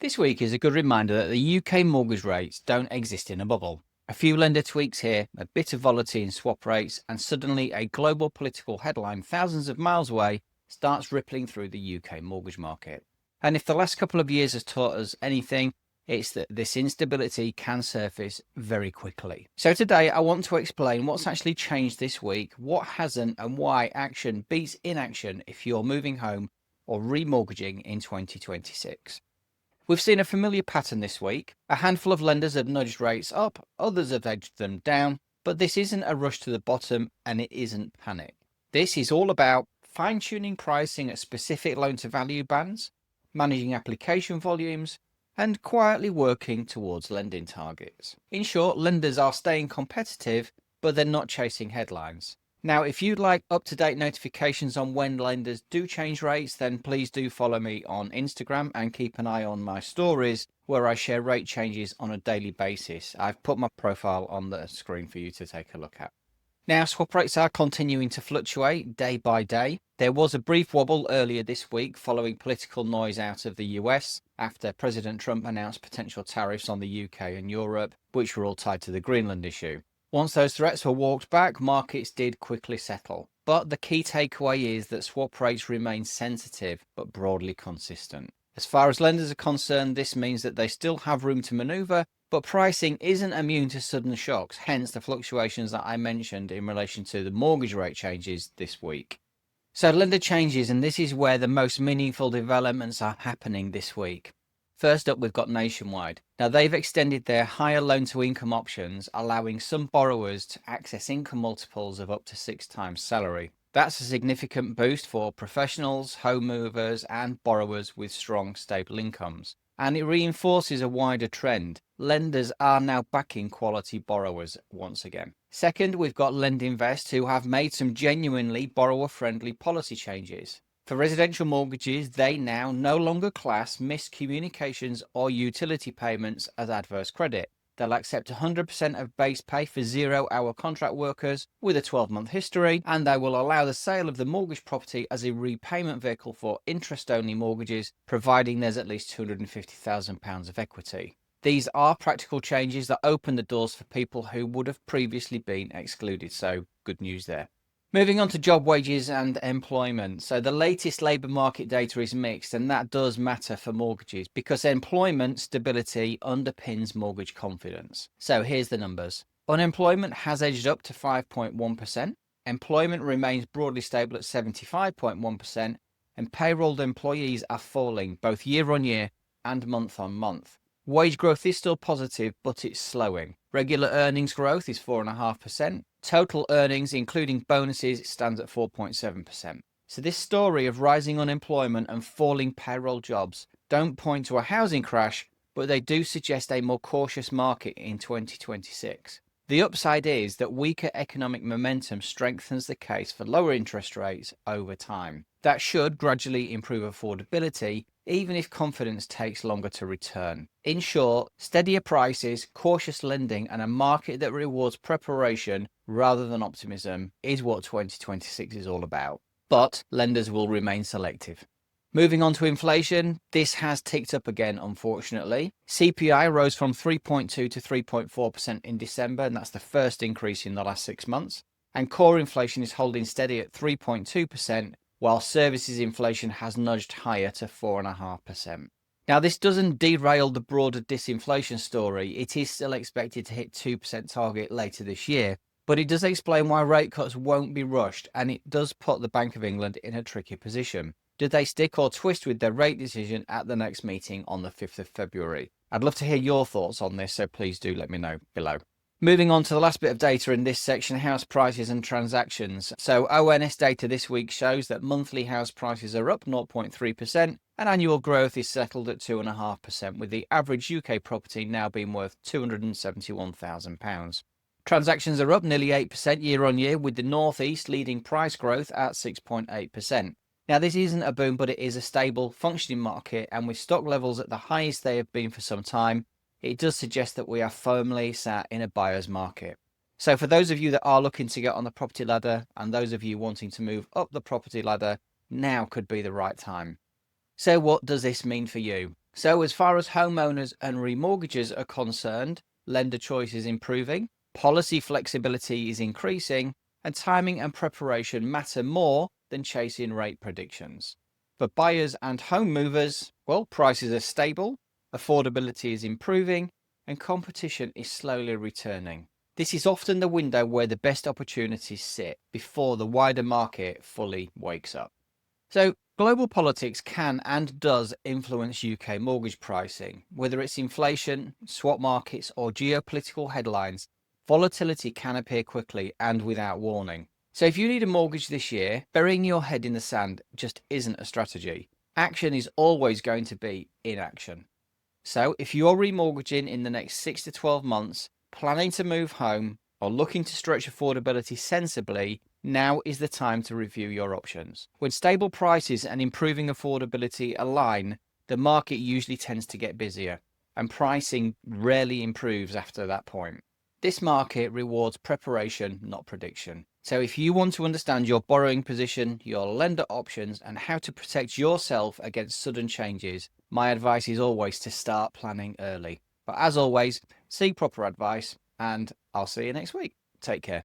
This week is a good reminder that the UK mortgage rates don't exist in a bubble. A few lender tweaks here, a bit of volatility in swap rates, and suddenly a global political headline thousands of miles away starts rippling through the UK mortgage market. And if the last couple of years has taught us anything, it's that this instability can surface very quickly. So today I want to explain what's actually changed this week, what hasn't, and why action beats inaction if you're moving home or remortgaging in 2026. We've seen a familiar pattern this week. A handful of lenders have nudged rates up, others have edged them down, but this isn't a rush to the bottom and it isn't panic. This is all about fine-tuning pricing at specific loan-to-value bands, managing application volumes, and quietly working towards lending targets. In short, lenders are staying competitive, but they're not chasing headlines. Now, if you'd like up-to-date notifications on when lenders do change rates, then please do follow me on Instagram and keep an eye on my stories where I share rate changes on a daily basis. I've put my profile on the screen for you to take a look at. Now, swap rates are continuing to fluctuate day by day. There was a brief wobble earlier this week following political noise out of the US after President Trump announced potential tariffs on the UK and Europe, which were all tied to the Greenland issue. Once those threats were walked back, markets did quickly settle. But the key takeaway is that swap rates remain sensitive but broadly consistent. As far as lenders are concerned, this means that they still have room to maneuver, but pricing isn't immune to sudden shocks, hence the fluctuations that I mentioned in relation to the mortgage rate changes this week. So lender changes, and this is where the most meaningful developments are happening this week. First up, we've got Nationwide. Now, they've extended their higher loan-to-income options, allowing some borrowers to access income multiples of up to 6 times salary. That's a significant boost for professionals, home movers, and borrowers with strong, stable incomes. And it reinforces a wider trend. Lenders are now backing quality borrowers once again. Second, we've got LendInvest, who have made some genuinely borrower-friendly policy changes. For residential mortgages, they now no longer class missed communications or utility payments as adverse credit. They'll accept 100% of base pay for 0-hour contract workers with a 12-month history, and they will allow the sale of the mortgage property as a repayment vehicle for interest-only mortgages, providing there's at least £250,000 of equity. These are practical changes that open the doors for people who would have previously been excluded, so good news there. Moving on to job wages and employment. So the latest labour market data is mixed, and that does matter for mortgages because employment stability underpins mortgage confidence. So here's the numbers. Unemployment has edged up to 5.1%. Employment remains broadly stable at 75.1%, and payrolled employees are falling both year on year and month on month. Wage growth is still positive, but it's slowing. Regular earnings growth is 4.5%. Total earnings, including bonuses, stands at 4.7%. So this story of rising unemployment and falling payroll jobs don't point to a housing crash, but they do suggest a more cautious market in 2026. The upside is that weaker economic momentum strengthens the case for lower interest rates over time. That should gradually improve affordability, even if confidence takes longer to return. In short, steadier prices, cautious lending, and a market that rewards preparation rather than optimism is what 2026 is all about. But lenders will remain selective. Moving on to inflation, this has ticked up again, unfortunately. CPI rose from 3.2 to 3.4% in December, and that's the first increase in the last 6 months. And core inflation is holding steady at 3.2%, while services inflation has nudged higher to 4.5%. Now, this doesn't derail the broader disinflation story. It is still expected to hit 2% target later this year, but it does explain why rate cuts won't be rushed, and it does put the Bank of England in a tricky position. Do they stick or twist with their rate decision at the next meeting on the 5th of February? I'd love to hear your thoughts on this, so please do let me know below. Moving on to the last bit of data in this section, house prices and transactions. So ONS data this week shows that monthly house prices are up 0.3% and annual growth is settled at 2.5%, with the average UK property now being worth £271,000. Transactions are up nearly 8% year on year, with the North East leading price growth at 6.8%. Now, this isn't a boom, but it is a stable, functioning market, and with stock levels at the highest they have been for some time, it does suggest that we are firmly sat in a buyer's market. So for those of you that are looking to get on the property ladder and those of you wanting to move up the property ladder, now could be the right time. So what does this mean for you? So, as far as homeowners and remortgagers are concerned, lender choice is improving, policy flexibility is increasing, and timing and preparation matter more than chasing rate predictions. For buyers and home movers, well, prices are stable, affordability is improving, and competition is slowly returning. This is often the window where the best opportunities sit before the wider market fully wakes up. So, global politics can and does influence UK mortgage pricing. Whether it's inflation, swap markets, or geopolitical headlines, volatility can appear quickly and without warning. So, if you need a mortgage this year, burying your head in the sand just isn't a strategy. Action is always going to be inaction. So, if you're remortgaging in the next 6 to 12 months, planning to move home, or looking to stretch affordability sensibly, now is the time to review your options. When stable prices and improving affordability align, the market usually tends to get busier, and pricing rarely improves after that point. This market rewards preparation, not prediction. So, if you want to understand your borrowing position, your lender options, and how to protect yourself against sudden changes, my advice is always to start planning early. But as always, seek proper advice, and I'll see you next week. Take care.